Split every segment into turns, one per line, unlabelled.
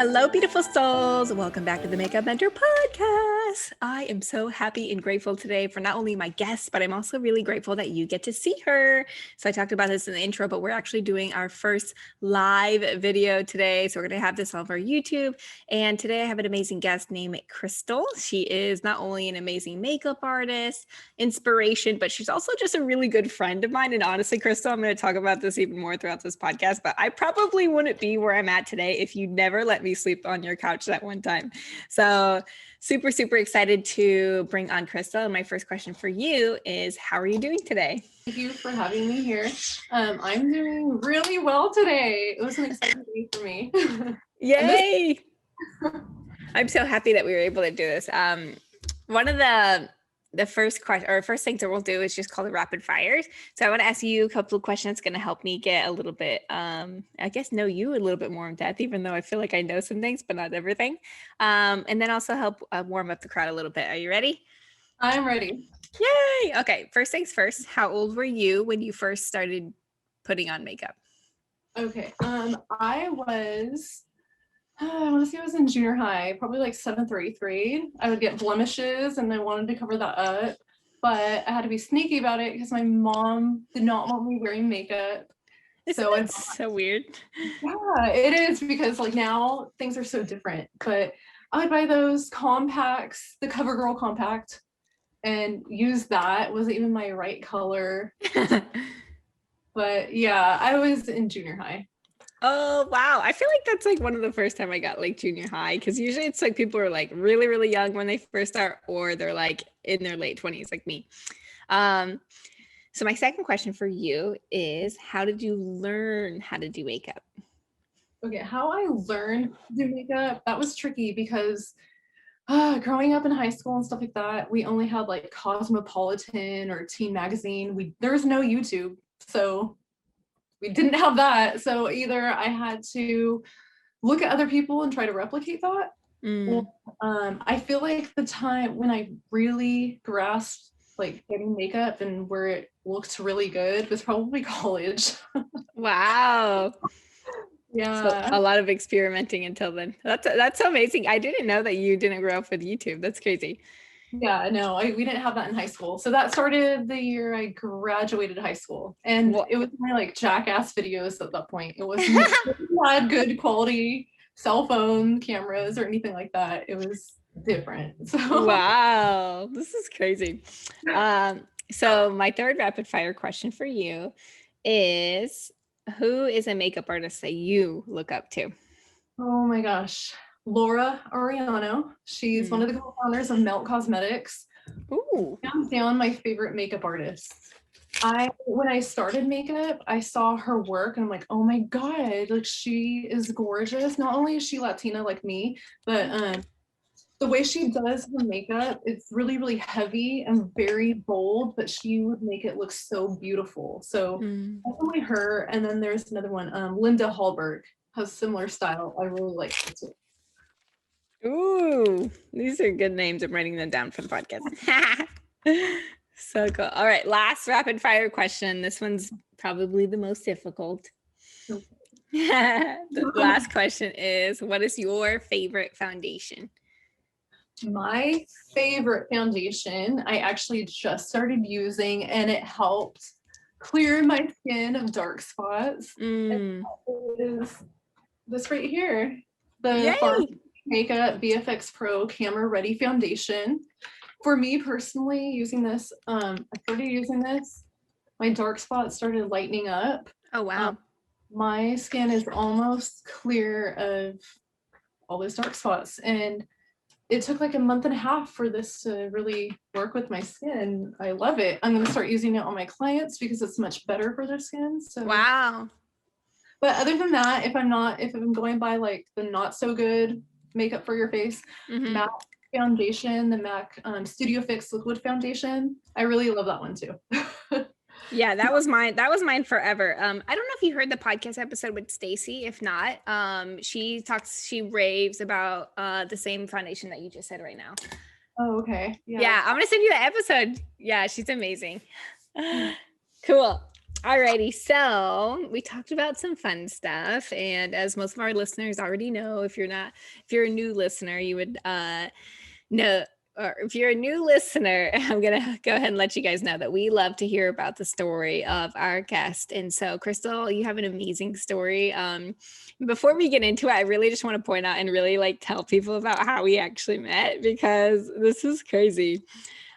Hello, beautiful souls. Welcome back to the Makeup Mentor podcast. I am so happy and grateful today for not only my guest, but I'm also really grateful that you get to see her. So I talked about this in the intro, but we're actually doing our first live video today. So we're going to have this on our YouTube. And today I have an amazing guest named Crystal. She is not only an amazing makeup artist, inspiration, but she's also just a really good friend of mine. And honestly, Crystal, I'm going to talk about this even more throughout this podcast, but I probably wouldn't be where I'm at today if you never let me sleep on your couch that one time. So super, super excited to bring on Crystal. And my first question for you is, how are you doing today?
Thank you for having me here. I'm doing really well today. It was an exciting day for me.
Yay! I'm so happy that we were able to do this. One of the first question or first things that we'll do is just call the rapid fires. So I want to ask you a couple of questions that's going to help me get a little bit, I guess, know you a little bit more in depth, even though I feel like I know some things, but not everything. And then also help warm up the crowd a little bit. Are you ready?
I'm ready.
Yay! Okay, first things first. How old were you when you first started putting on makeup?
Okay. I want to say I was in junior high, probably like 7th or 8th grade. I would get blemishes and I wanted to cover that up, but I had to be sneaky about it because my mom did not want me wearing makeup.
It's so weird.
Yeah, it is, because like now things are so different, but I would buy those compacts, the CoverGirl compact, and use that. It wasn't even my right color. But yeah, I was in junior high.
Oh, wow. I feel like that's like one of the first time I got like junior high, because usually it's like people are like really, really young when they first start, or they're like in their late 20s like me. So my second question for you is, how did you learn how to do makeup?
Okay, how I learned to do makeup, that was tricky because growing up in high school and stuff like that, we only had like Cosmopolitan or Teen Magazine. There was no YouTube, so we didn't have that. So either I had to look at other people and try to replicate that. Or, I feel like the time when I really grasped like getting makeup and where it looked really good was probably college.
Wow.
Yeah.
So a lot of experimenting until then. That's so amazing. I didn't know that you didn't grow up with YouTube. That's crazy.
Yeah, no, we didn't have that in high school. So that started the year I graduated high school. And it was my like jackass videos at that point. It wasn't had good quality cell phone cameras or anything like that. It was different. So
wow, this is crazy. So my third rapid fire question for you is, who is a makeup artist that you look up to?
oh my gosh. Laura Ariano. She's one of the co-founders of Melt Cosmetics.
Ooh.
Hands down my favorite makeup artist. When I started makeup, I saw her work and I'm like, oh my God, like she is gorgeous. Not only is she Latina like me, but the way she does her makeup, it's really, really heavy and very bold, but she would make it look so beautiful. So definitely her. And then there's another one, Linda Hallberg has similar style. I really like her too.
Ooh, these are good names. I'm writing them down for the podcast. So cool. All right, last rapid fire question. This one's probably the most difficult. The last question is, what is your favorite foundation?
My favorite foundation, I actually just started using, and it helped clear my skin of dark spots. And that is this right here, the FARMASi Makeup VFX Pro Camera Ready Foundation. For me personally, using this, I started using this, my dark spots started lightening up.
Oh, wow.
My skin is almost clear of all those dark spots. And it took like a month and a half for this to really work with my skin. I love it. I'm going to start using it on my clients because it's much better for their skin. So
wow.
But other than that, if I'm going by like the not so good makeup for your face, MAC foundation, the MAC Studio Fix Liquid Foundation, I really love that one too.
Yeah, that was mine forever. I don't know if you heard the podcast episode with Stacy. If not, she raves about the same foundation that you just said right now.
Oh, okay.
Yeah, I'm gonna send you that episode. Yeah, she's amazing. Cool. Alrighty, so we talked about some fun stuff, and as most of our listeners already know, if you're a new listener, you would know, or if you're a new listener, I'm gonna go ahead and let you guys know that we love to hear about the story of our guest. And so, Crystal, you have an amazing story. Before we get into it, I really just want to point out and really like tell people about how we actually met because this is crazy.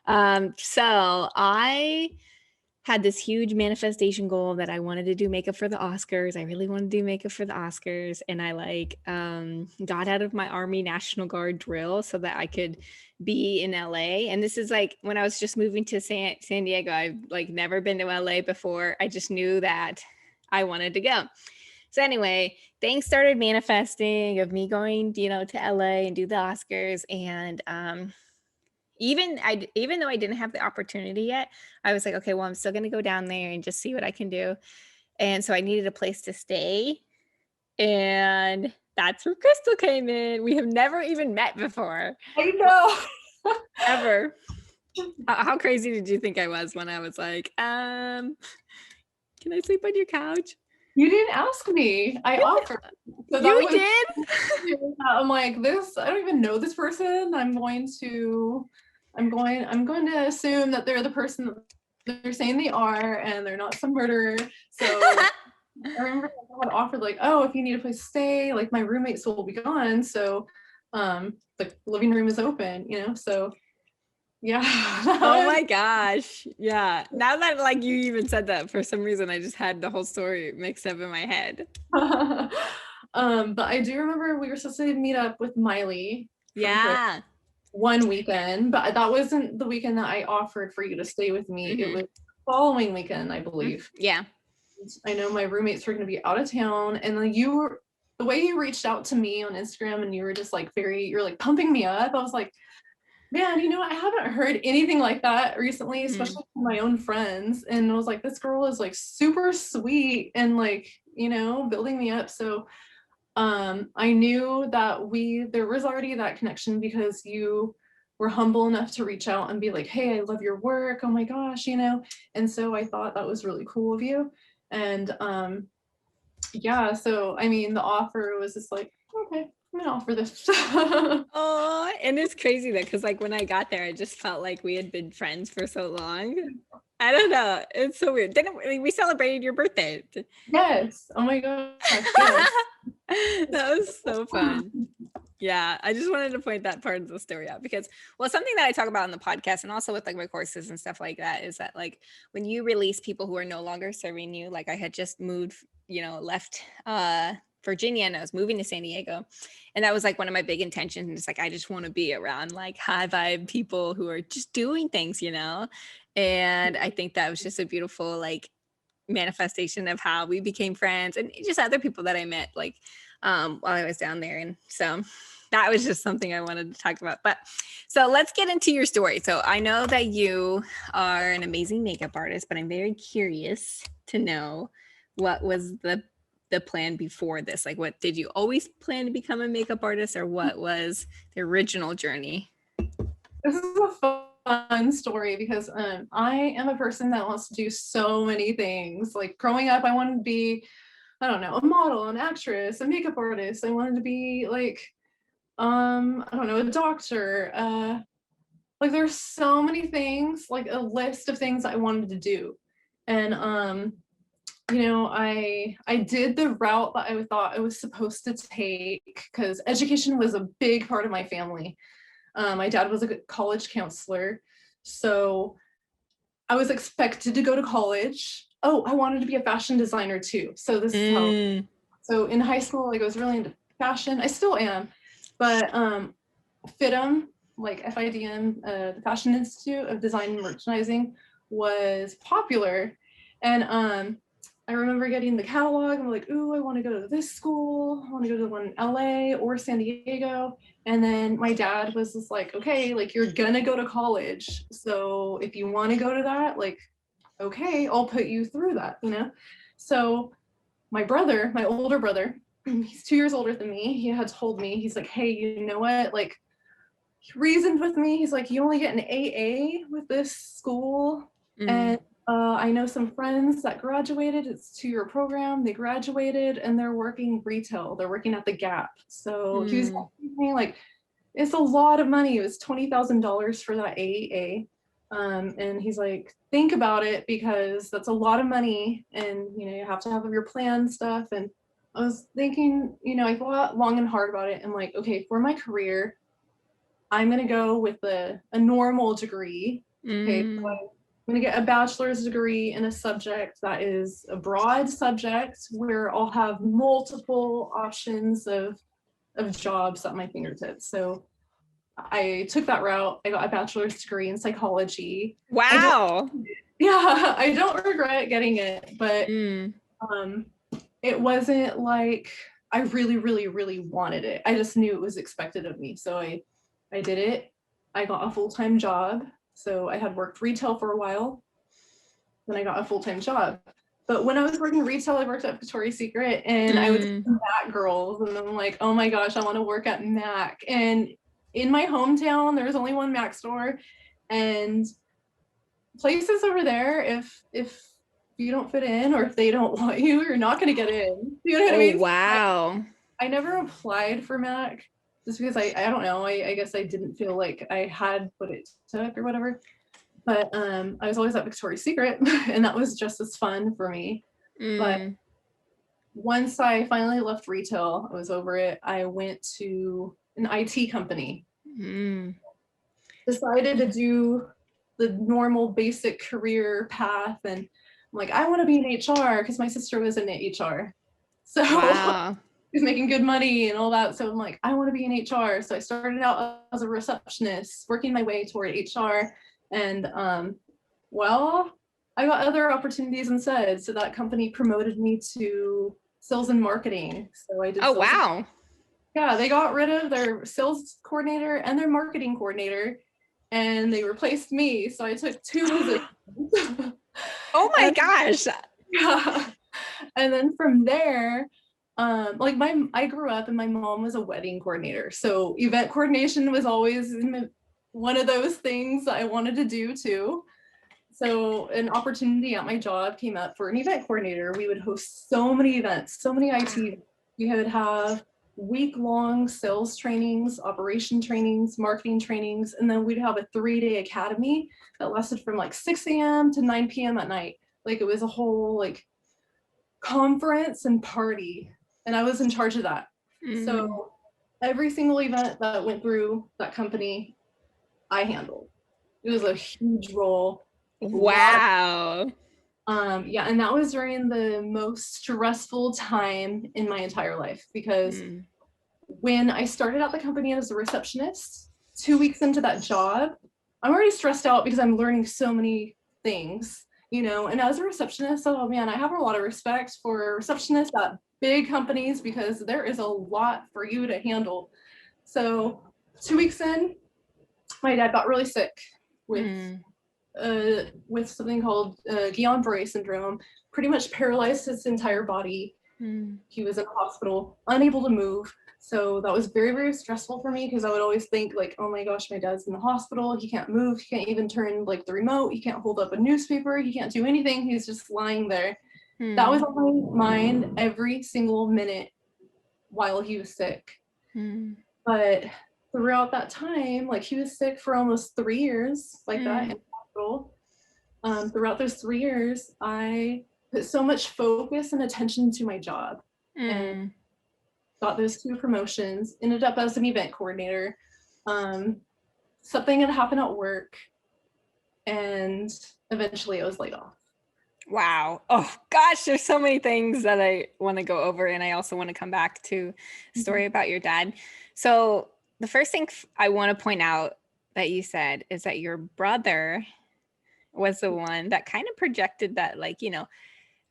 So I had this huge manifestation goal that I wanted to do makeup for the Oscars. I really wanted to do makeup for the Oscars. And I got out of my Army National Guard drill so that I could be in LA. And this is like when I was just moving to San Diego. I've like never been to LA before. I just knew that I wanted to go. So anyway, things started manifesting of me going, to LA and do the Oscars. And even though I didn't have the opportunity yet, I was like, okay, well, I'm still going to go down there and just see what I can do. And so I needed a place to stay. And that's where Crystal came in. We have never even met before.
I know.
Ever. How crazy did you think I was when I was like, can I sleep on your couch?
You didn't ask me. I offered.
So you did?
I'm like, I don't even know this person. I'm going to assume that they're the person that they're saying they are, and they're not some murderer. So I remember I had offered like, oh, if you need a place to stay, like my roommates will be gone. So the living room is open, so yeah.
Oh my gosh. Yeah. Now that like you even said that, for some reason I just had the whole story mixed up in my head.
But I do remember we were supposed to meet up with Miley.
Yeah.
One weekend, but that wasn't the weekend that I offered for you to stay with me. It was the following weekend, I believe.
Yeah.
I know my roommates were going to be out of town, and then the way you reached out to me on Instagram, and you were just like you're like pumping me up. I was like, man, I haven't heard anything like that recently, especially from my own friends. And I was like, this girl is like super sweet and like, building me up. So I knew that there was already that connection because you were humble enough to reach out and be like, hey, I love your work. Oh my gosh, And so I thought that was really cool of you. And yeah, so I mean, the offer was just like, okay, I'm gonna offer this.
Oh, and it's crazy though, because like when I got there, I just felt like we had been friends for so long. I don't know. It's so weird. We celebrated your birthday?
Yes. Oh my gosh. Yes.
That was so fun. Yeah, I just wanted to point that part of the story out because, well, something that I talk about on the podcast and also with like my courses and stuff like that is that like when you release people who are no longer serving you, like I had just moved, left Virginia and I was moving to San Diego. And that was like one of my big intentions. It's like, I just want to be around like high vibe people who are just doing things, And I think that was just a beautiful like manifestation of how we became friends and just other people that I met like while I was down there. And so that was just something I wanted to talk about. But so let's get into your story. So I know that you are an amazing makeup artist, but I'm very curious to know what was the plan before this? Like, what did you always plan to become a makeup artist, or what was the original journey?
This is a fun story because I am a person that wants to do so many things. Like growing up, I wanted to be, I don't know, a model, an actress, a makeup artist. I wanted to be like, I don't know, a doctor. Like there's so many things, like a list of things I wanted to do. And I did the route that I thought I was supposed to take because education was a big part of my family. My dad was a college counselor, so I was expected to go to college. Oh, I wanted to be a fashion designer too. So this is how. So in high school, like I was really into fashion. I still am, but FIDM, like FIDM, the Fashion Institute of Design and Merchandising, was popular, and I remember getting the catalog. I'm like, ooh, I want to go to this school. I want to go to the one in LA or San Diego. And then my dad was just like, okay, like you're gonna go to college. So if you want to go to that, like, okay, I'll put you through that, So my older brother, he's 2 years older than me. He had told me, he's like, hey, you know what? Like, he reasoned with me. He's like, you only get an AA with this school. And I know some friends that graduated. It's a 2-year program. They graduated and they're working retail. They're working at the Gap. So he was saying like, it's a lot of money. It was $20,000 for that AEA. And he's like, think about it because that's a lot of money and, you know, you have to have your plan stuff. And I was thinking, you know, I thought long and hard about it. And like, okay, for my career, I'm going to go with a normal degree. Okay. So I'm going to get a bachelor's degree in a subject that is a broad subject where I'll have multiple options of jobs at my fingertips. So I took that route. I got a bachelor's degree in psychology.
Wow.
I don't regret getting it, but it wasn't like I really, really, really wanted it. I just knew it was expected of me. So I did it. I got a full-time job. So I had worked retail for a while. Then I got a full-time job. But when I was working retail, I worked at Victoria's Secret and I was MAC girls. And I'm like, oh my gosh, I want to work at MAC. And in my hometown, there's only one MAC store. And places over there, if you don't fit in or if they don't want you, you're not going to get in. You know what I mean?
Wow.
I never applied for MAC just because I don't know. I guess I didn't feel like I had what it took or whatever. But I was always at Victoria's Secret and that was just as fun for me. But once I finally left retail, I was over it. I went to an IT company. Decided to do the normal basic career path. And I'm like, I want to be in HR because my sister was in HR. So
wow.
She's making good money and all that. So I'm like, I want to be in HR. So I started out as a receptionist, working my way toward HR. And well, I got other opportunities instead. So that company promoted me to sales and marketing. So I did.
Oh, wow.
Yeah, they got rid of their sales coordinator and their marketing coordinator, and they replaced me. So I took 2 positions.
Oh my gosh.
Yeah. And then from there, like I grew up and my mom was a wedding coordinator. So event coordination was always one of those things that I wanted to do too. So an opportunity at my job came up for an event coordinator. We would host so many events, so many IT. We would have week-long sales trainings, operation trainings, marketing trainings, and then we'd have a 3-day academy that lasted from like 6 a.m. to 9 p.m. at night. Like it was a whole like conference and party, and I was in charge of that. So every single event that went through that company, I handled. It was a huge role.
Wow.
Yeah, and that was during the most stressful time in my entire life because when I started out the company as a receptionist, 2 weeks into that job, I'm already stressed out because I'm learning so many things, you know, and as a receptionist, oh man, I have a lot of respect for receptionists at big companies because there is a lot for you to handle. So 2 weeks in, my dad got really sick with something called Guillain-Barré syndrome, pretty much paralyzed his entire body. He was in the hospital, unable to move. So that was very, very stressful for me because I would always think like, oh my gosh, my dad's in the hospital. He can't move. He can't even turn like the remote. He can't hold up a newspaper. He can't do anything. He's just lying there. That was on my mind every single minute while he was sick. But throughout that time, like he was sick for almost 3 years like that in the hospital. Throughout those 3 years, I put so much focus and attention to my job and got those 2 promotions, ended up as an event coordinator. Something had happened at work and eventually I was laid off.
Wow. Oh gosh, there's so many things that I want to go over, and I also want to come back to the story about your dad. So the first thing I want to point out that you said is that your brother was the one that kind of projected that, like, you know,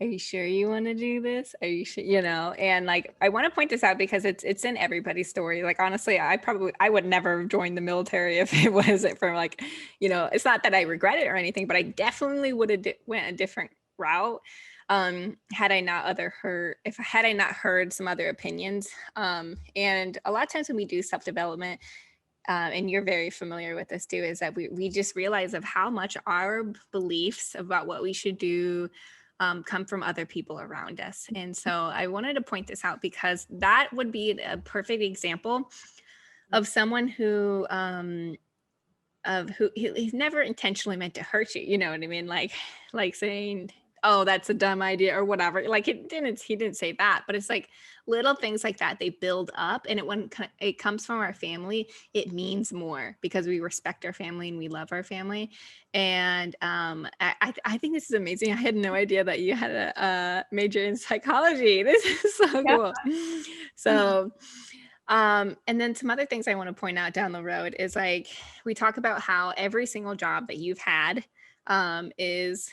are you sure you want to do this? Are you sure, you know? And like, I want to point this out because it's in everybody's story. Like, honestly, I would never join the military if it wasn't for like, you know, it's not that I regret it or anything, but I definitely would have went a different route had I not heard some other opinions. And a lot of times when we do self-development, and you're very familiar with this too, is that we just realize of how much our beliefs about what we should do come from other people around us. And so I wanted to point this out because that would be a perfect example of someone who he's never intentionally meant to hurt you. You know what I mean? Like saying, "Oh, that's a dumb idea," or whatever. Like he didn't say that, but it's like little things like that. They build up, and when it comes from our family, it means more because we respect our family and we love our family. And I think this is amazing. I had no idea that you had a major in psychology. This is so cool. So. And then some other things I want to point out down the road is like we talk about how every single job that you've had is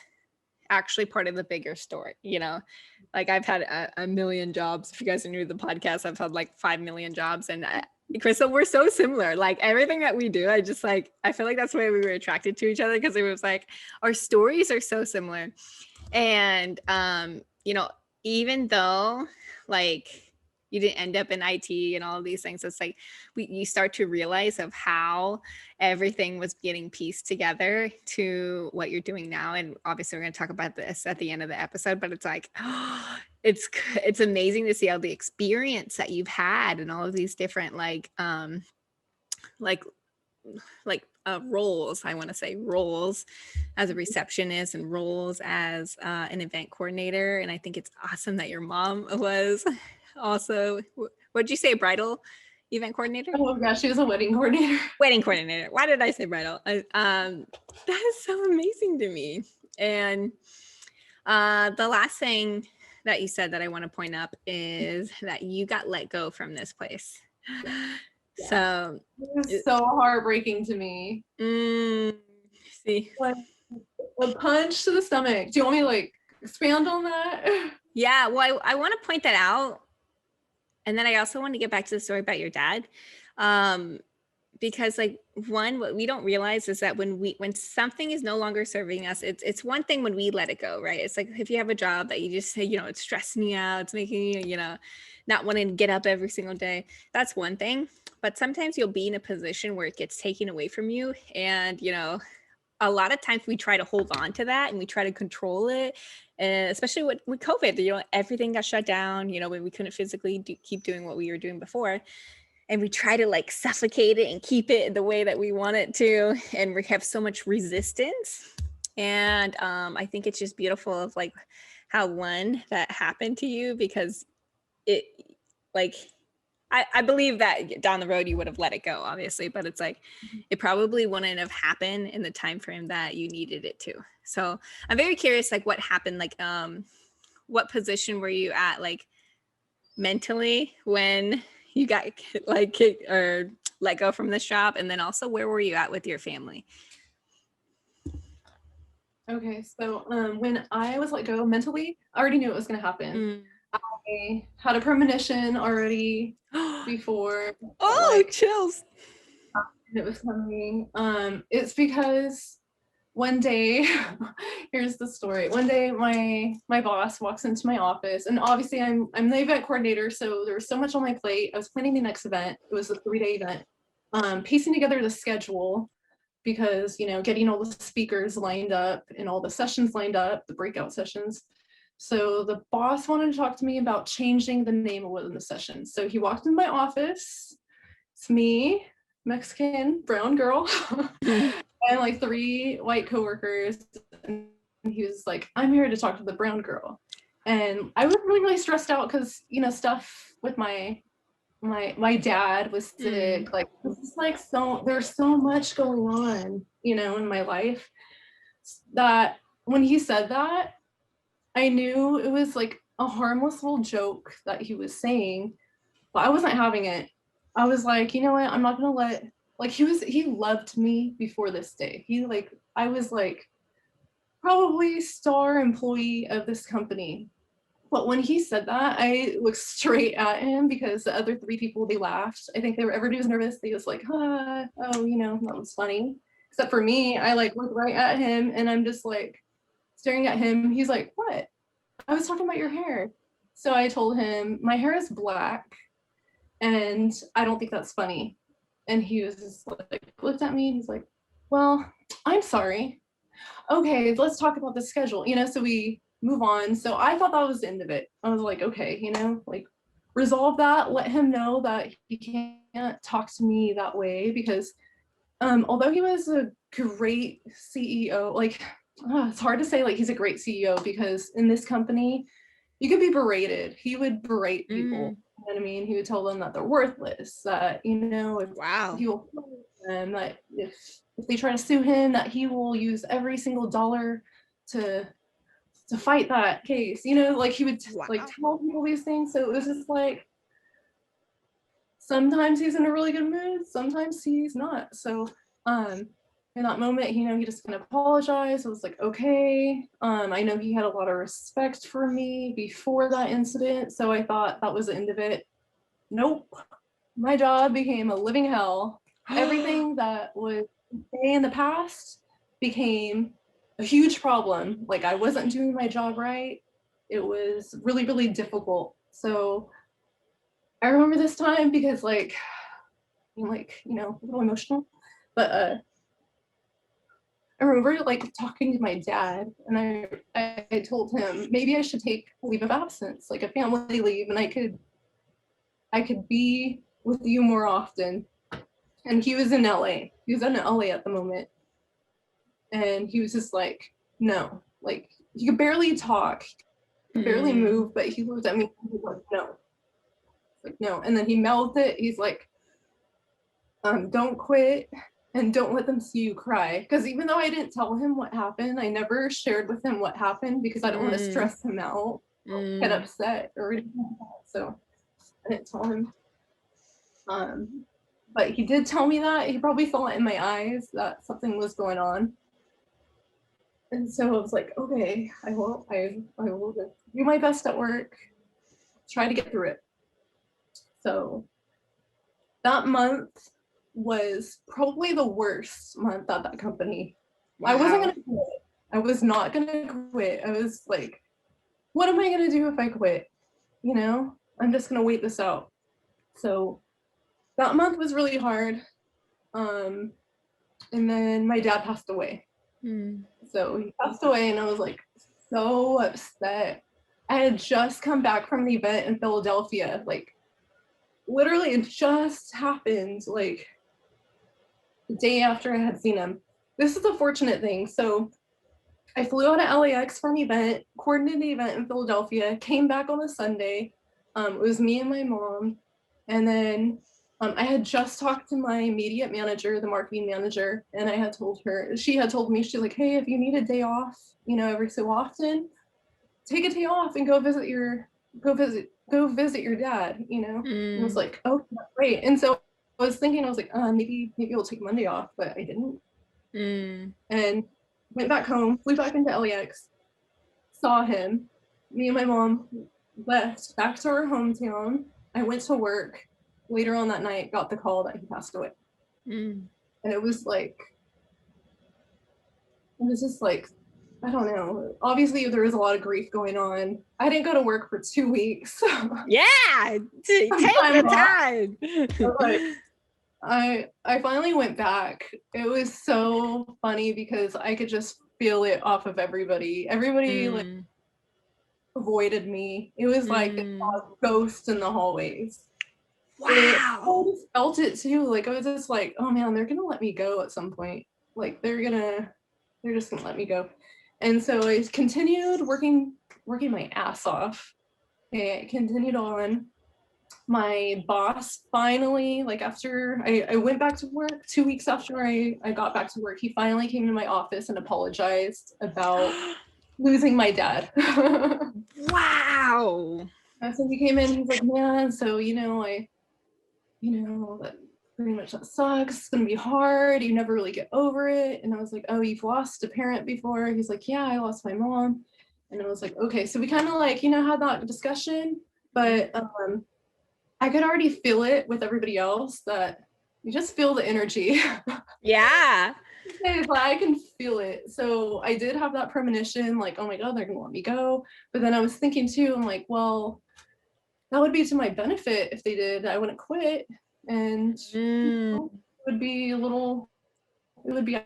actually part of the bigger story. You know, like I've had a million jobs. If you guys are new to the podcast, I've had like 5 million jobs. And Crystal, we're so similar. Like everything that we do, I feel like that's why we were attracted to each other, because it was like our stories are so similar. And you know, even though like you didn't end up in IT and all of these things, it's like you start to realize of how everything was getting pieced together to what you're doing now. And obviously we're going to talk about this at the end of the episode, but it's like, it's amazing to see all the experience that you've had and all of these different roles. I want to say roles as a receptionist and roles as an event coordinator. And I think it's awesome that your mom was also, what'd you say, bridal event coordinator?
Oh gosh, she was a wedding coordinator.
Wedding coordinator. Why did I say bridal? That is so amazing to me. And the last thing that you said that I want to point up is that you got let go from this place. Yeah. So
it was so heartbreaking to me.
See,
like a punch to the stomach. Do you want me to like expand on that?
Yeah, well, I want to point that out. And then I also want to get back to the story about your dad. Because like one, what we don't realize is that when something is no longer serving us, it's one thing when we let it go, right? It's like if you have a job that you just say, you know, it's stressing you out, it's making you, you know, not wanting to get up every single day. That's one thing. But sometimes you'll be in a position where it gets taken away from you. And, you know, a lot of times we try to hold on to that and we try to control it. And especially with COVID, you know, everything got shut down, you know, when we couldn't physically keep doing what we were doing before. And we try to like suffocate it and keep it the way that we want it to. And we have so much resistance. And I think it's just beautiful of like how one that happened to you, because it like, I believe that down the road you would have let it go, obviously, but it's like it probably wouldn't have happened in the time frame that you needed it to. So I'm very curious, like what happened, like what position were you at, like mentally when you got like kicked or let go from this job, and then also where were you at with your family?
Okay, so when I was let go mentally, I already knew it was going to happen. I had a premonition already before.
Oh, chills.
It was coming. It's because one day, here's the story. One day, my boss walks into my office, and obviously I'm the event coordinator, so there was so much on my plate. I was planning the next event. It was a 3-day event. Piecing together the schedule, because you know, getting all the speakers lined up and all the sessions lined up, the breakout sessions. So the boss wanted to talk to me about changing the name of one of the sessions. So he walked in my office. It's me, Mexican brown girl, and like 3 white coworkers. And he was like, "I'm here to talk to the brown girl." And I was really stressed out because, you know, stuff with my dad was sick. Like this is like there's so much going on, you know, in my life, that when he said that, I knew it was like a harmless little joke that he was saying, but I wasn't having it. I was like, you know what? I'm not gonna let, like, he loved me before this day. I was like probably star employee of this company. But when he said that, I looked straight at him because the other 3 people, they laughed. I think everybody was nervous. They was like, oh, you know, that was funny. Except for me, I like looked right at him and I'm just like staring at him. He's like, what? I was talking about your hair. So I told him my hair is black and I don't think that's funny. And he was just like, looked at me and he's like, well, I'm sorry. Okay, let's talk about the schedule, so we move on. So I thought that was the end of it. I was like, okay, like resolve that, let him know that he can't talk to me that way because although he was a great CEO, like it's hard to say like he's a great CEO because in this company you could be berated. He would berate people. You know what I mean? He would tell them that they're worthless, that if
Wow.
he will them, that if they try to sue him, that he will use every single dollar to fight that case. Like he would like
Wow.
tell people these things. So it was just like sometimes he's in a really good mood, sometimes he's not. So in that moment, he just kind of apologized. I was like, okay. I know he had a lot of respect for me before that incident, so I thought that was the end of it. Nope. My job became a living hell. Everything that was okay in the past became a huge problem. Like I wasn't doing my job right. It was really, really difficult. So I remember this time because I'm a little emotional, but I remember like talking to my dad and I told him maybe I should take a leave of absence, like a family leave, and I could be with you more often. And he was in LA. He was in LA at the moment. And he was just like, no. Like he could barely talk, he could barely move, but he looked at me and he was like, no. Like, no. And then he mouthed it. He's like, don't quit and don't let them see you cry. Because even though I didn't tell him what happened, I never shared with him what happened because I don't want to stress him out, get upset or anything like that. So I didn't tell him. But he did tell me that. He probably saw it in my eyes that something was going on. And so I was like, okay, I will do my best at work, try to get through it. So that month was probably the worst month at that company. Wow. I wasn't gonna quit. I was not gonna quit. I was like, what am I gonna do if I quit? I'm just gonna wait this out. So that month was really hard. And then my dad passed away. So he passed away and I was like so upset. I had just come back from the event in Philadelphia. Like literally it just happened like the day after I had seen him. This is a fortunate thing. So I flew out of LAX for an event, coordinated an event in Philadelphia, came back on a Sunday. It was me and my mom. And then I had just talked to my immediate manager, the marketing manager, and I had told her, she had told me, she's like, hey, if you need a day off, every so often, take a day off and go visit your dad, And I was like, oh, great. And so I was thinking, I was like, maybe I'll take Monday off, but I didn't. And went back home, flew back into LAX, saw him. Me and my mom left back to our hometown. I went to work. Later on that night, got the call that he passed away. And it was just like, I don't know. Obviously, there was a lot of grief going on. I didn't go to work for 2 weeks.
Yeah, take your time.
I finally went back. It was so funny because I could just feel it off of everybody. Everybody like avoided me. It was like a ghost in the hallways.
Wow.
I just felt it too. Like I was just like, oh man, they're gonna let me go at some point. Like they're just gonna let me go. And so I continued working my ass off. I continued on. My boss finally, like after I went back to work 2 weeks after I got back to work, he finally came to my office and apologized about losing my dad.
Wow.
And so he came in, he's like, man, so that pretty much that sucks. It's gonna be hard. You never really get over it. And I was like, oh, you've lost a parent before? He's like, yeah, I lost my mom. And I was like, okay. So we kind of like, had that discussion, but I could already feel it with everybody else that you just feel the energy.
Yeah.
I can feel it. So I did have that premonition, like, oh my God, they're gonna let me go. But then I was thinking too, I'm like, well, that would be to my benefit if they did. I wouldn't quit. And
Mm.
it would be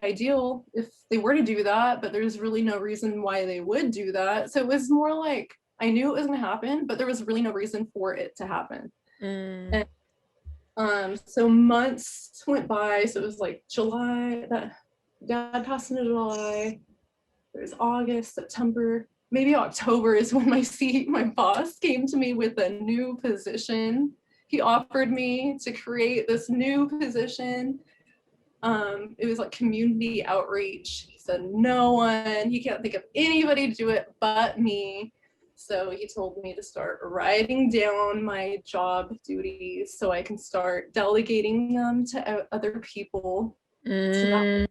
ideal if they were to do that, but there's really no reason why they would do that. So it was more like I knew it was going to happen, but there was really no reason for it to happen.
Mm.
And so months went by. So it was like July, that dad passed in July. There's August, September, maybe October is when my boss came to me with a new position. He offered me to create this new position. It was like community outreach. He said he can't think of anybody to do it but me. So he told me to start writing down my job duties so I can start delegating them to other people, so that
Mm.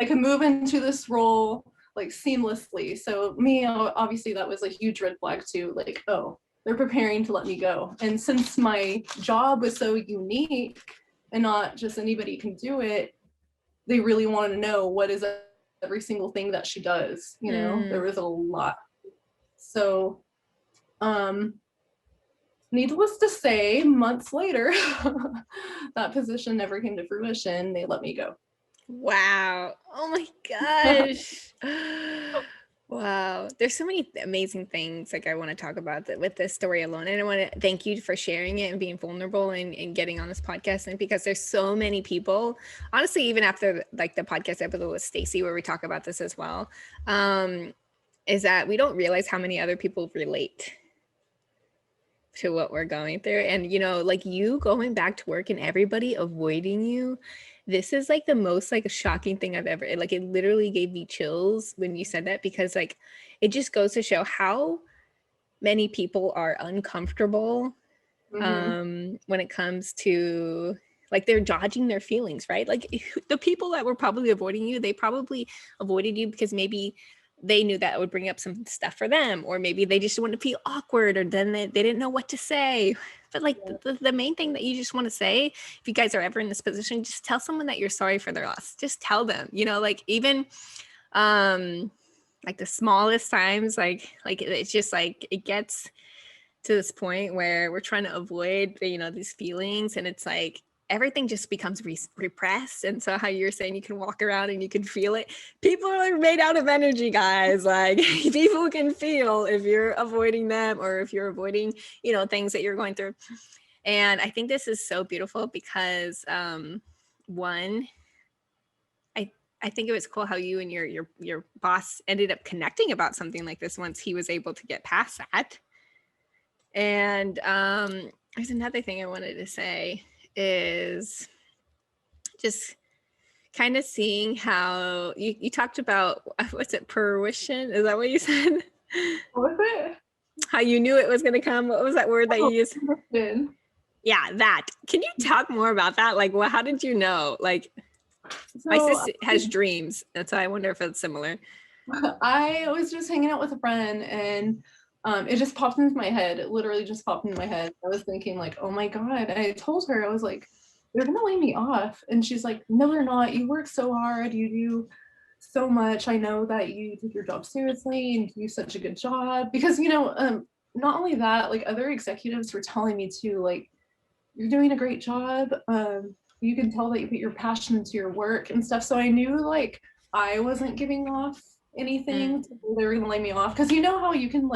I can move into this role like seamlessly. So me, obviously that was a huge red flag too. Like, oh, they're preparing to let me go. And since my job was so unique and not just anybody can do it, they really wanted to know what is every single thing that she does. There was a lot. So, needless to say, months later, that position never came to fruition. They let me go.
Wow. Oh my gosh. Wow. There's so many amazing things like I want to talk about with this story alone. And I want to thank you for sharing it and being vulnerable and getting on this podcast. And because there's so many people, honestly, even after like the podcast episode with Stacy, where we talk about this as well, is that we don't realize how many other people relate to what we're going through. And like you going back to work and everybody avoiding you, this is like the most like shocking thing I've ever, like it literally gave me chills when you said that, because like it just goes to show how many people are uncomfortable when it comes to like they're dodging their feelings, right? Like the people that were probably avoiding you, they probably avoided you because maybe they knew that would bring up some stuff for them, or maybe they just want to feel awkward, or then they didn't know what to say. But like the main thing that you just want to say, if you guys are ever in this position, just tell someone that you're sorry for their loss. Just tell them, like even like the smallest times, like it's just like it gets to this point where we're trying to avoid these feelings, and it's like everything just becomes repressed. And so how you're saying you can walk around and you can feel it, people are made out of energy, guys. Like people can feel if you're avoiding them, or if you're avoiding things that you're going through. And I think this is so beautiful because one, I think it was cool how you and your boss ended up connecting about something like this once he was able to get past that. And there's another thing I wanted to say is just kind of seeing how you talked about, what's it, fruition? Is that what you said?
What was it?
How you knew it was going to come? What was that word that you used?
Fruition.
Yeah, that. Can you talk more about that? Like, how did you know? Like, my sister has dreams. That's why I wonder if it's similar.
I was just hanging out with a friend, and it just popped into my head. It literally just popped into my head. I was thinking like, oh my God. And I told her, I was like, they're going to lay me off. And she's like, no, they're not. You work so hard. You do so much. I know that you take your job seriously and you do such a good job. Because, not only that, like other executives were telling me too, like, you're doing a great job. You can tell that you put your passion into your work and stuff. So I knew like I wasn't giving off anything. They were gonna lay me off, because you know how you can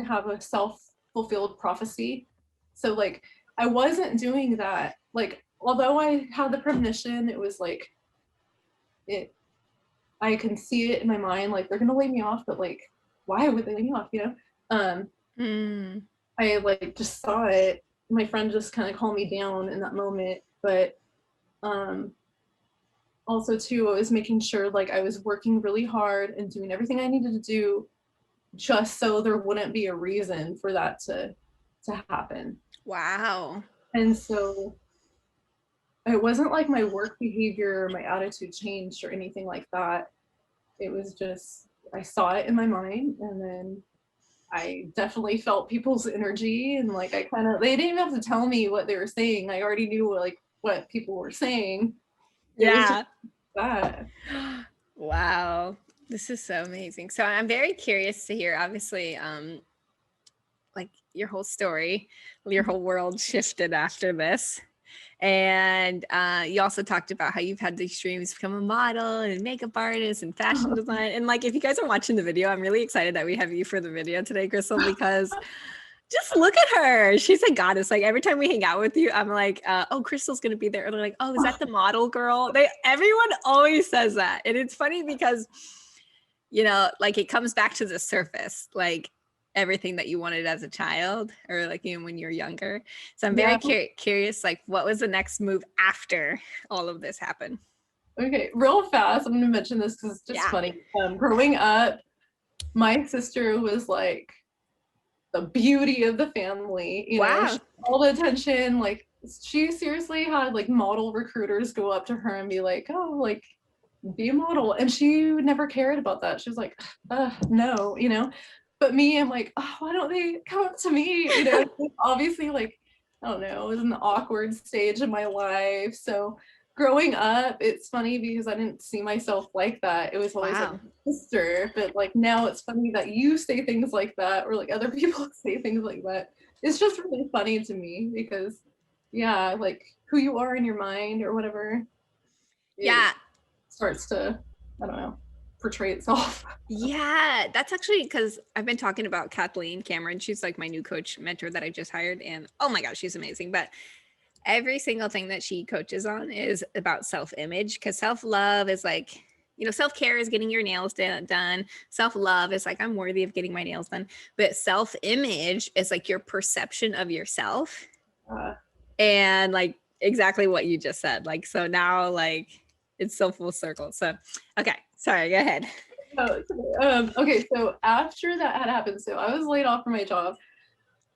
have a self-fulfilled prophecy. So like I wasn't doing that. Like although I had the premonition, it was like it I can see it in my mind, like they're gonna lay me off, but like why would they lay me off, I like just saw it. My friend just kind of calmed me down in that moment. But also too, I was making sure like I was working really hard and doing everything I needed to do just so there wouldn't be a reason for that to happen.
Wow.
And so it wasn't like my work behavior, my attitude changed or anything like that. It was just I saw it in my mind, and then I definitely felt people's energy, and like they didn't even have to tell me what they were saying. I already knew like what people were saying. It was just that.
Wow. This is so amazing. So I'm very curious to hear, obviously, like your whole story, your whole world shifted after this. And you also talked about how you've had these dreams to become a model and a makeup artist and fashion design. And like, if you guys are watching the video, I'm really excited that we have you for the video today, Crystal, because just look at her. She's a goddess. Like every time we hang out with you, I'm like, oh, Crystal's gonna be there. Or they're like, oh, is that the model girl? Everyone always says that. And it's funny because, you know, like it comes back to the surface, like everything that you wanted as a child or like even when you're younger. So I'm very curious, like what was the next move after all of this happened?
Okay, real fast, I'm gonna mention this because it's just funny. Growing up, my sister was like the beauty of the family, you know, all the attention. Like she seriously had like model recruiters go up to her and be like, oh, like be a model, and she never cared about that. She was like, no, you know. But me, I'm like, oh, why don't they come up to me, you know? Obviously, like, I don't know, it was an awkward stage in my life. So growing up, it's funny because I didn't see myself like that. It was always like sister, but like now it's funny that you say things like that or like other people say things like that. It's just really funny to me because like who you are in your mind or whatever starts to, I don't know, portray itself.
Yeah, that's actually because I've been talking about Kathleen Cameron. She's like my new coach mentor that I just hired, and oh my gosh, she's amazing. But every single thing that she coaches on is about self-image, because self-love is like, you know, self-care is getting your nails done. Self-love is like, I'm worthy of getting my nails done. But self-image is like your perception of yourself. And like exactly what you just said. Like, so now like it's so full circle. So, okay, sorry, go ahead.
Okay, so after that had happened, so I was laid off from my job.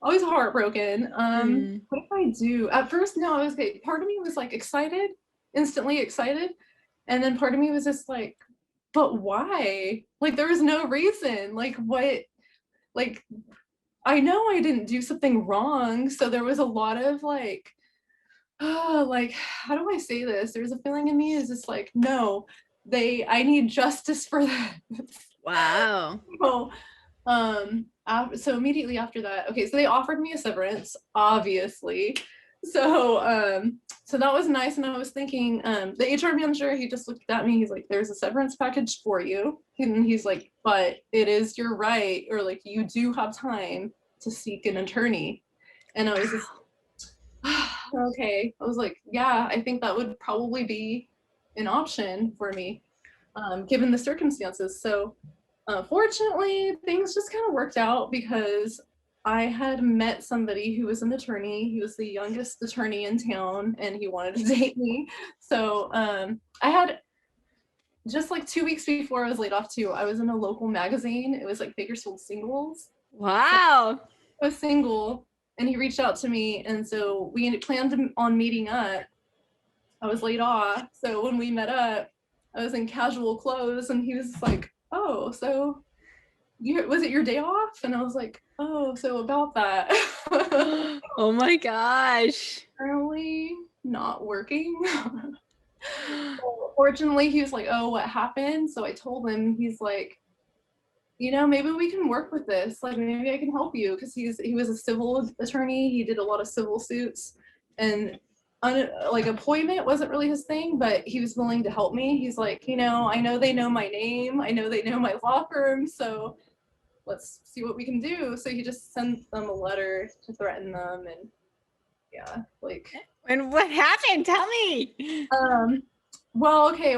I was heartbroken. What did I do? At first, no, I was okay. Part of me was like excited, instantly excited. And then part of me was just like, but why? Like there was no reason. Like what, like I know I didn't do something wrong. So there was a lot of like, oh, like, how do I say this? There's a feeling in me is just like, no, I need justice for that.
Wow.
So immediately after that, okay, so they offered me a severance, obviously. So so that was nice. And I was thinking, the HR manager, he just looked at me, he's like, there's a severance package for you. And he's like, but it is your right, or like you do have time to seek an attorney. And I was just okay. I was like, yeah, I think that would probably be an option for me, given the circumstances. So fortunately, things just kind of worked out because I had met somebody who was an attorney. He was the youngest attorney in town and he wanted to date me. So I had just like 2 weeks before I was laid off too, I was in a local magazine. It was like Bakersfield Singles.
Wow.
So I was single and he reached out to me. And so we planned on meeting up. I was laid off. So when we met up, I was in casual clothes and he was like, oh, so was it your day off? And I was like, oh, so about that.
Oh my gosh.
Currently not working. Fortunately, he was like, oh, what happened? So I told him, he's like, you know, maybe we can work with this. Like, maybe I can help you. Because he was a civil attorney. He did a lot of civil suits. And like employment wasn't really his thing, but he was willing to help me. He's like, you know, I know they know my name. I know they know my law firm. So let's see what we can do. So he just sent them a letter to threaten them. And yeah, like.
And what happened? Tell me.
Well, okay,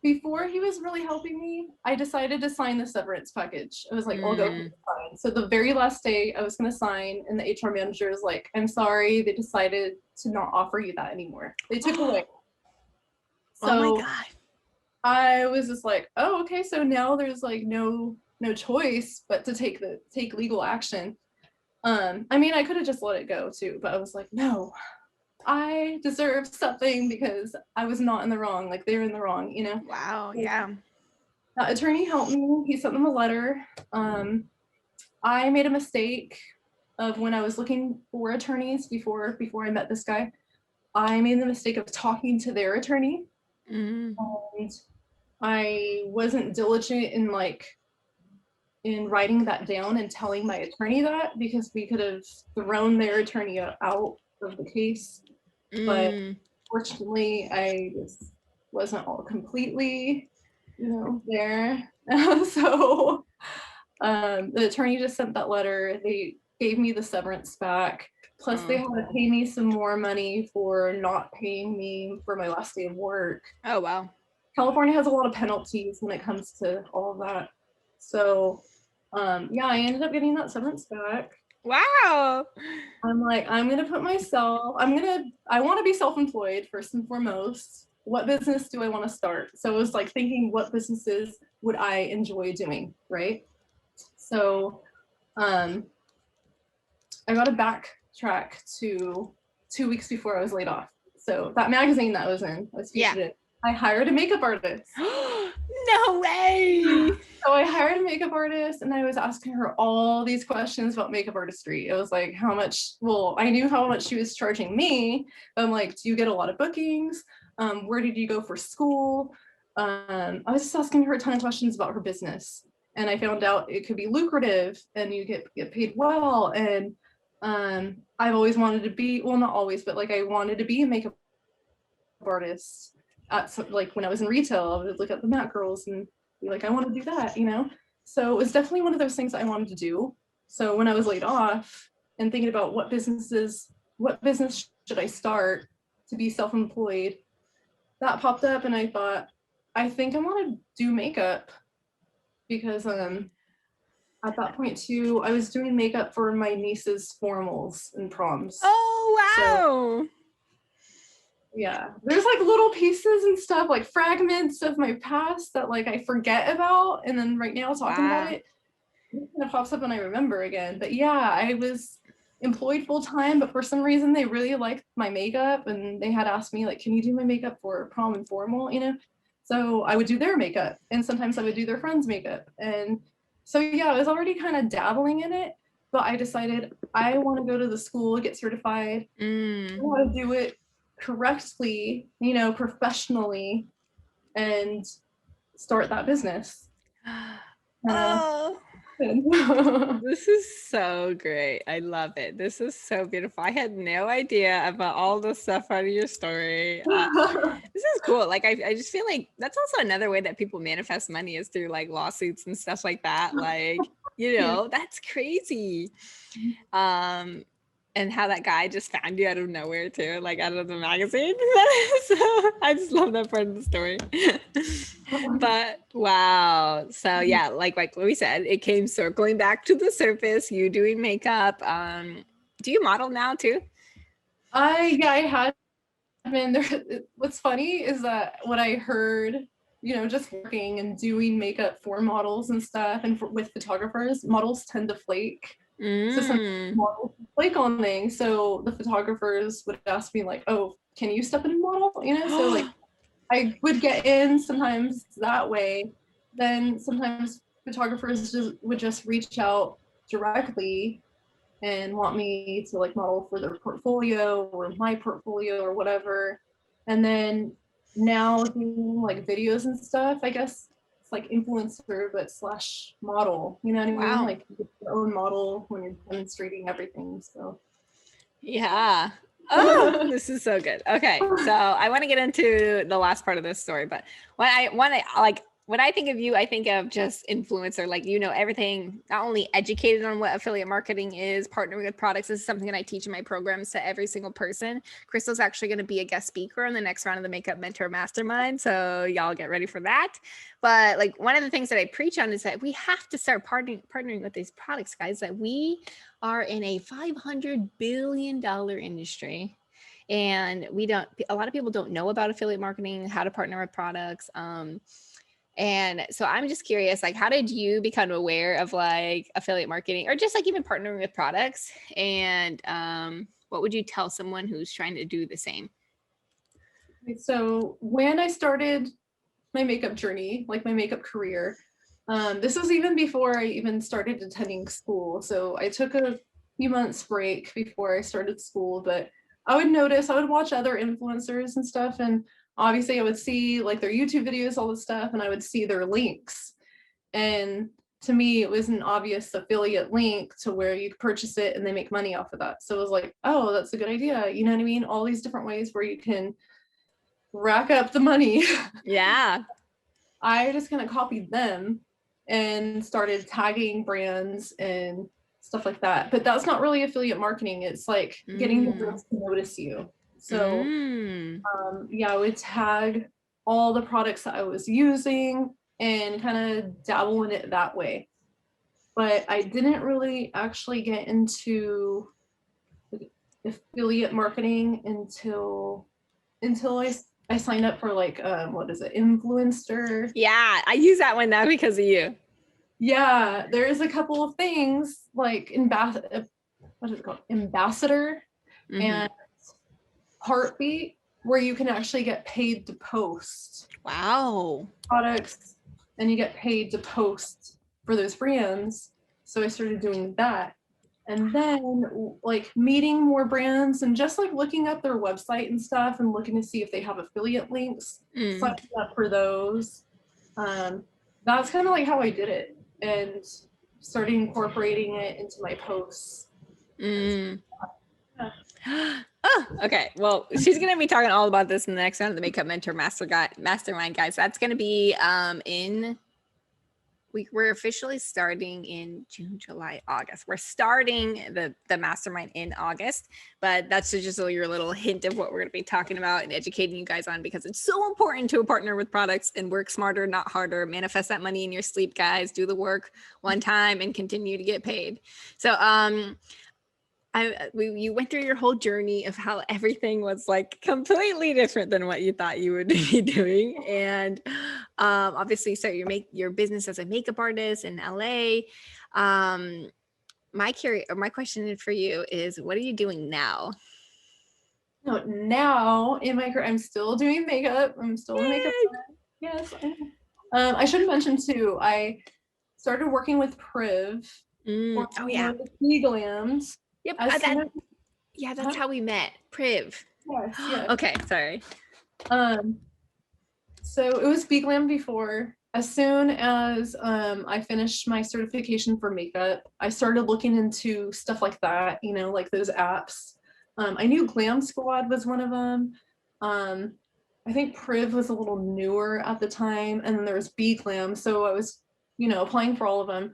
before he was really helping me, I decided to sign the severance package. I was like, I'll go sign. So the very last day I was gonna sign, and the HR manager was like, I'm sorry, they decided to not offer you that anymore. They took away. So
oh my God.
I was just like, oh, okay, so now there's like no choice but to take legal action. I mean, I could have just let it go too, but I was like, no, I deserve something because I was not in the wrong. Like they were in the wrong, you know?
Wow. Yeah.
That attorney helped me. He sent them a letter. I made a mistake of when I was looking for attorneys before I met this guy. I made the mistake of talking to their attorney. And I wasn't diligent in writing that down and telling my attorney that, because we could have thrown their attorney out of the case. But
Mm.
fortunately, I just wasn't all completely, there. So the attorney just sent that letter. They gave me the severance back. Plus, they
Oh.
had to pay me some more money for not paying me for my last day of work.
Oh, wow.
California has a lot of penalties when it comes to all of that. So, yeah, I ended up getting that severance back.
Wow.
I'm like, I want to be self-employed first and foremost. What business do I want to start? So it was like thinking, what businesses would I enjoy doing, right? So I got to backtrack to 2 weeks before I was laid off. So that magazine that I was in, I was
Yeah.
featured in, I hired a makeup artist.
No way.
So I hired a makeup artist and I was asking her all these questions about makeup artistry. It was like, how much, well, I knew how much she was charging me. But I'm like, do you get a lot of bookings? Where did you go for school? I was just asking her a ton of questions about her business. And I found out it could be lucrative and you get paid well. And I've always wanted to be, well, not always, but like I wanted to be a makeup artist like when I was in retail. I would look at the Mac girls and be like, I want to do that, So it was definitely one of those things I wanted to do. So when I was laid off and thinking about what business should I start to be self-employed, that popped up and I thought, I think I want to do makeup because at that point too, I was doing makeup for my niece's formals and proms.
Oh, wow.
So yeah, there's like little pieces and stuff, like fragments of my past that like I forget about, and then right now talking about it kind of pops up and I remember again. But yeah, I was employed full time, but for some reason they really liked my makeup and they had asked me like, can you do my makeup for prom and formal, So I would do their makeup and sometimes I would do their friends' makeup. And so yeah, I was already kind of dabbling in it, but I decided I want to go to the school, get certified, I want to do it correctly, professionally, and start that business.
Oh, this is so great. I love it. This is so beautiful. I had no idea about all the stuff out of your story. This is cool. Like, I just feel like that's also another way that people manifest money is through like lawsuits and stuff like that. Like, that's crazy. And how that guy just found you out of nowhere too, like out of the magazine. So I just love that part of the story. But wow. So yeah, like we said, it came circling back to the surface, you doing makeup. Do you model now too?
I had been there. What's funny is that what I heard, just working and doing makeup for models and stuff and with photographers, models tend to flake. So some models flake on things. So the photographers would ask me like, oh, can you step in and model? So like I would get in sometimes that way. Then sometimes photographers would just reach out directly and want me to like model for their portfolio or my portfolio or whatever. And then now doing like videos and stuff, I guess it's like influencer but slash model. You know what I mean?
Wow.
Like your own model when you're demonstrating everything. So
yeah. Oh, this is so good. Okay, so I want to get into the last part of this story, but when I think of you, I think of just influencer, like, everything, not only educated on what affiliate marketing is, partnering with products. This is something that I teach in my programs to every single person. Crystal's actually going to be a guest speaker on the next round of the Makeup Mentor Mastermind. So y'all get ready for that. But like one of the things that I preach on is that we have to start partnering with these products, guys, that we are in a $500 billion industry. And a lot of people don't know about affiliate marketing, how to partner with products. And so I'm just curious, like, how did you become aware of like affiliate marketing or just like even partnering with products? And what would you tell someone who's trying to do the same?
So when I started my makeup journey, like my makeup career, this was even before I even started attending school. So I took a few months break before I started school, but I would watch other influencers and stuff. And obviously I would see like their YouTube videos, all this stuff, and I would see their links. And to me, it was an obvious affiliate link to where you purchase it and they make money off of that. So it was like, oh, that's a good idea. You know what I mean? All these different ways where you can rack up the money.
Yeah.
I just kind of copied them and started tagging brands and stuff like that. But that's not really affiliate marketing. It's like getting the brands to notice you. So yeah, I would tag all the products that I was using and kind of dabble in it that way. But I didn't really actually get into affiliate marketing until I signed up for like what is it, influencer.
Yeah, I use that one now because of you.
Yeah, there's a couple of things like what is it called, ambassador and heartbeat, where you can actually get paid to post products and you get paid to post for those brands. So I started doing that, and then like meeting more brands and just like looking up their website and stuff and looking to see if they have affiliate links, signing up for those. That's kind of like how I did it, and started incorporating it into my posts.
Oh, okay. Well, she's going to be talking all about this in the next round of the Makeup Mentor Mastermind, guys. That's going to be we're officially starting in June, July, August. We're starting the mastermind in August, but that's just your little hint of what we're going to be talking about and educating you guys on, because it's so important to partner with products and work smarter, not harder. Manifest that money in your sleep, guys. Do the work one time and continue to get paid. So, you went through your whole journey of how everything was like completely different than what you thought you would be doing, and obviously start your business as a makeup artist in LA. My question for you is, what are you doing now?
No, now in my career, I'm still doing makeup. I'm still a makeup artist. Yes. I should mention too, I started working with PRIV.
Oh yeah.
Glams.
Yep. That's how we met. PRIV.
Yes.
Okay, sorry.
So it was Glam before. As soon as I finished my certification for makeup, I started looking into stuff like that, you know, like those apps. I knew Glam Squad was one of them. I think PRIV was a little newer at the time, and then there was Glam. So I was, you know, applying for all of them.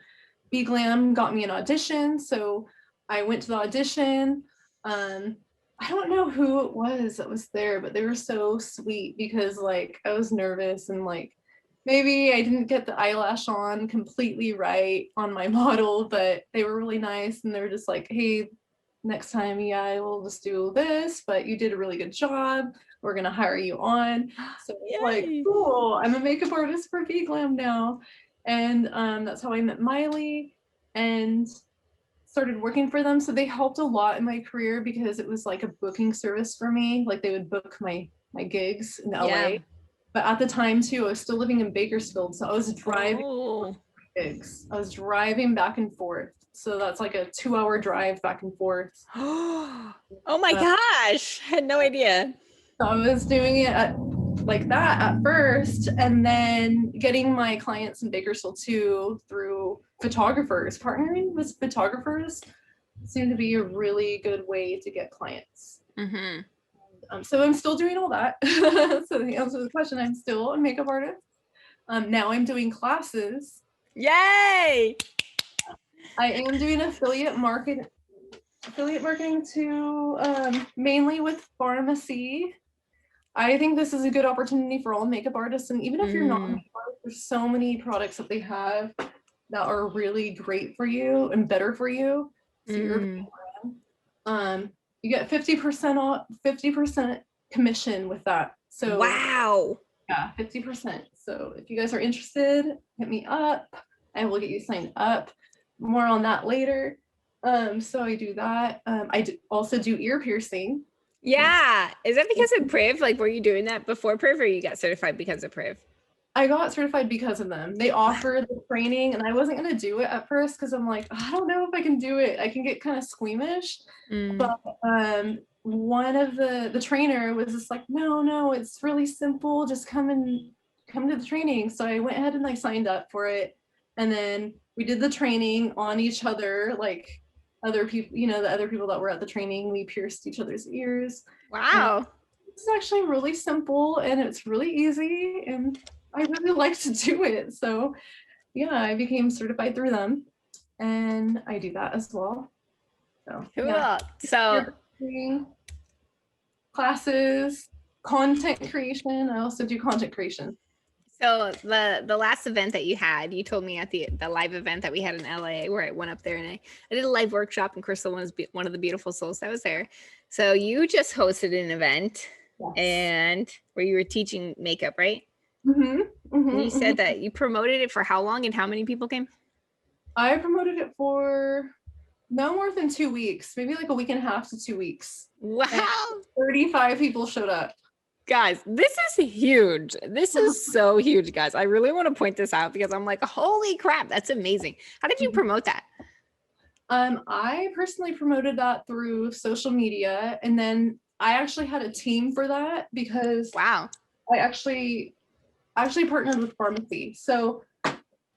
Glam got me an audition, so I went to the audition. I don't know who it was that was there, but they were so sweet, because like I was nervous and like maybe I didn't get the eyelash on completely right on my model, but they were really nice, and they were just like, hey, next time, yeah, we'll just do this, but you did a really good job. We're gonna hire you on. So it's like, cool, I'm a makeup artist for Glam now. And that's how I met Miley and started working for them. So they helped a lot in my career, because it was like a booking service for me. Like they would book my gigs in LA. But at the time too, I was still living in Bakersfield, so I was driving gigs. I was driving back and forth. So that's like a 2-hour drive back and forth.
Oh my gosh, I had no idea.
So I was doing it like that at first, and then getting my clients in Bakersfield too through photographers. Partnering with photographers seemed to be a really good way to get clients. So I'm still doing all that. So the answer to the question, I'm still a makeup artist. Now I'm doing classes.
Yay!
I am doing affiliate marketing too, mainly with FARMASi. I think this is a good opportunity for all makeup artists, and even if you're not a makeup artist, there's so many products that they have that are really great for you and better for you. So you get 50% off, 50% commission with that. So
wow.
Yeah, 50%. So if you guys are interested, hit me up. I will get you signed up. More on that later. So I do that. I also do ear piercing.
Yeah. Is that because of PRIV? Like, were you doing that before PRIV, or you got certified because of PRIV?
I got certified because of them. They offered the training, and I wasn't going to do it at first because I'm like, I don't know if I can do it. I can get kind of squeamish. But one of the trainer was just like, no, it's really simple. Just come to the training. So I went ahead and I signed up for it. And then we did the training on each other, like other people, the other people that were at the training, we pierced each other's ears. And
Wow.
it's actually really simple and it's really easy and I really like to do it. So yeah, I became certified through them and I do that as well. So yeah.
Cool. So
Classes, content creation. I also do content creation.
So the last event that you had, you told me at the live event that we had in LA where I went up there and I did a live workshop and Crystal was one of the beautiful souls that was there. So you just hosted an event and where you were teaching makeup, right? And you said that you promoted it for how long and how many people came?
I promoted it for no more than 2 weeks, maybe like a week and a half to 2 weeks.
Wow.
And 35 people showed up.
Guys, this is huge. This is so huge, guys. I really want to point this out because I'm like, holy crap, that's amazing. How did you promote that?
I personally promoted that through social media, and then I actually had a team for that because
wow,
I actually partnered with FARMASi. So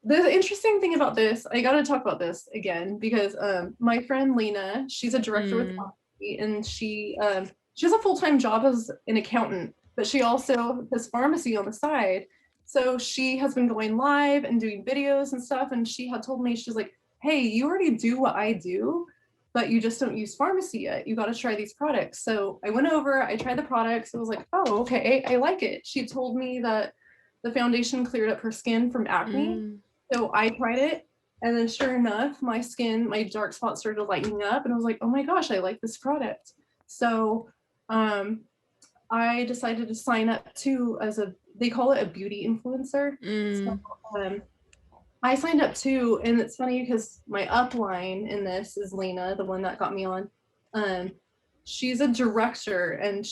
the interesting thing about this, I got to talk about this again because my friend Lena, she's a director with FARMASi, and she has a full-time job as an accountant, but she also does pharmacy on the side. So she has been going live and doing videos and stuff, and she had told me, she's like, hey, you already do what I do, but you just don't use FARMASi yet. You got to try these products. So I went over, I tried the products. I was like, oh, okay, I like it. She told me that the foundation cleared up her skin from acne. So I tried it. And then sure enough, my skin, my dark spots started lightening up. And I was like, oh my gosh, I like this product. So I decided to sign up too they call it a beauty influencer. So, I signed up too, and it's funny because my upline in this is Lena, the one that got me on. She's a director, and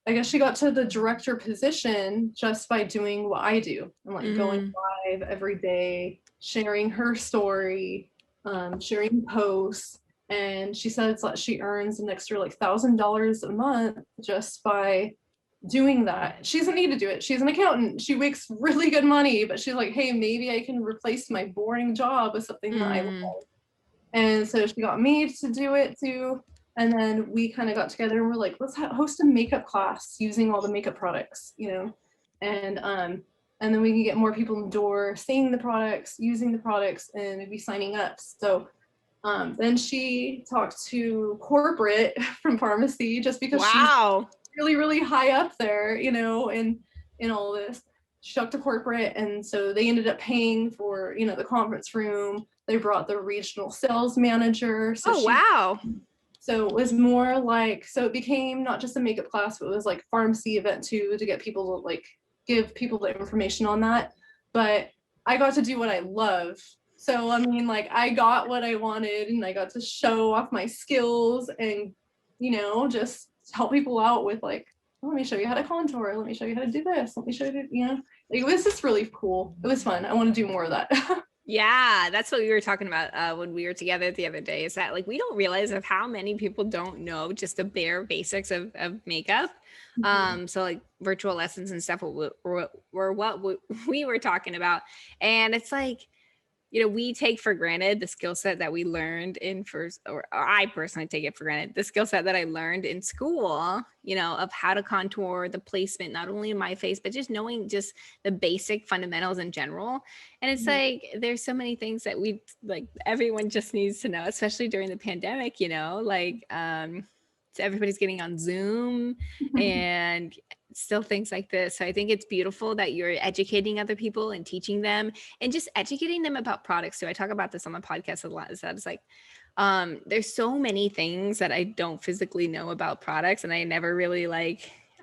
I guess she got to the director position just by doing what I do. I'm like going live every day, sharing her story, sharing posts, and she said it's like she earns an extra like $1,000 a month just by doing that. She doesn't need to do it. She's an accountant. She makes really good money, but she's like, hey, maybe I can replace my boring job with something that I love. And so she got me to do it too. And then we kind of got together and we're like, let's host a makeup class using all the makeup products, and then we can get more people in the door, seeing the products, using the products, and maybe signing up. So then she talked to corporate from FARMASi just because she's really, really high up there, in all this. She talked to corporate, and so they ended up paying for, the conference room. They brought the regional sales manager. So So it was more like, so it became not just a makeup class, but it was like FARMASi event too, to get people to like give people the information on that. But I got to do what I love. So I mean, like I got what I wanted, and I got to show off my skills and, just help people out with like, oh, let me show you how to contour. Let me show you how to do this. Let me show you, like, it was just really cool. It was fun. I want to do more of that.
Yeah, that's what we were talking about when we were together the other day, is that like we don't realize of how many people don't know just the bare basics of makeup. So like virtual lessons and stuff were what we were talking about. And it's like, we take for granted the skill set that we learned or I personally take it for granted, the skill set that I learned in school, of how to contour, the placement, not only in my face, but just knowing just the basic fundamentals in general. And it's like, there's so many things that everyone just needs to know, especially during the pandemic, so everybody's getting on Zoom and still things like this. So I think it's beautiful that you're educating other people and teaching them and just educating them about products. So I talk about this on my podcast a lot, is that it's like, there's so many things that I don't physically know about products. And I never really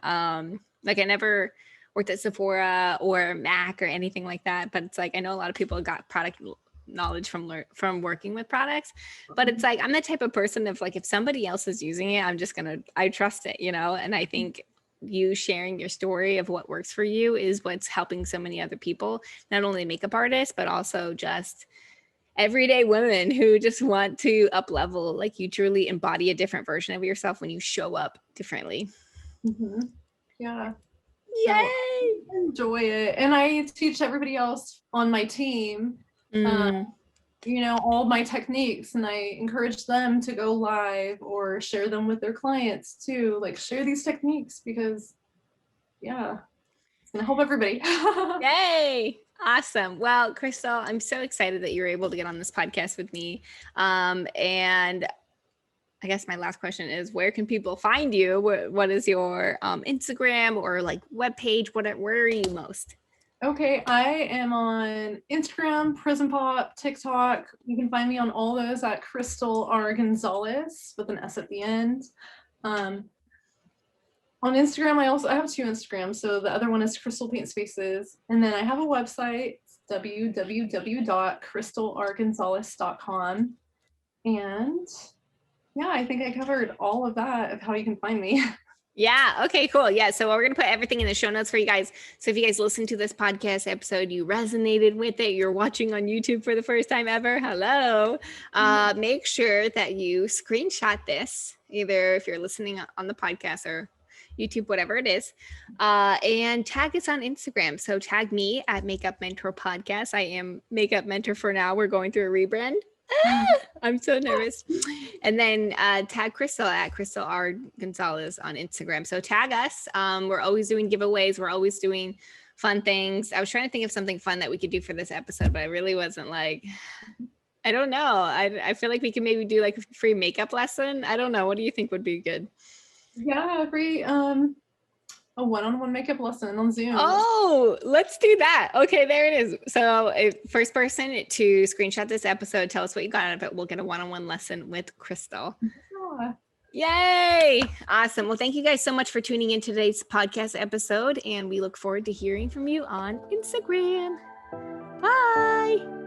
I never worked at Sephora or MAC or anything like that. But it's like, I know a lot of people got product knowledge from working with products, but it's like, I'm the type of person if somebody else is using it, I trust it, and I think you sharing your story of what works for you is what's helping so many other people, not only makeup artists, but also just everyday women who just want to up level. Like you truly embody a different version of yourself when you show up differently.
Yeah.
Yay!
So I enjoy it. And I teach everybody else on my team
Mm.
All my techniques, and I encourage them to go live or share them with their clients too. Like, share these techniques because, yeah, it's gonna help everybody.
Yay! Awesome. Well, Crystal, I'm so excited that you were able to get on this podcast with me. And I guess my last question is, where can people find you? What is your Instagram or like webpage? Where are you most?
Okay, I am on Instagram, Prison Pop, TikTok. You can find me on all those at Crystal R. Gonzales with an S at the end. On Instagram, I have two Instagrams. So the other one is Crystal Paint Spaces. And then I have a website, www.crystalargonzales.com. And yeah, I think I covered all of that of how you can find me.
Yeah. Okay, cool. Yeah. So we're going to put everything in the show notes for you guys. So if you guys listen to this podcast episode, you resonated with it, you're watching on YouTube for the first time ever, hello. Make sure that you screenshot this, either if you're listening on the podcast or YouTube, whatever it is, and tag us on Instagram. So tag me at Makeup Mentor Podcast. I am Makeup Mentor for now. We're going through a rebrand. I'm so nervous. And then tag Crystal at Crystal R. Gonzales on Instagram. So tag us. We're always doing giveaways. We're always doing fun things. I was trying to think of something fun that we could do for this episode, but I really wasn't like, I don't know. I feel like we could maybe do like a free makeup lesson. I don't know. What do you think would be good?
Yeah, free a one-on-one makeup lesson on Zoom.
Oh, let's do that. Okay, there it is. So first person to screenshot this episode, tell us what you got out of it. We'll get a one-on-one lesson with Crystal.
Yeah.
Yay. Awesome. Well, thank you guys so much for tuning in today's podcast episode, and we look forward to hearing from you on Instagram. Bye.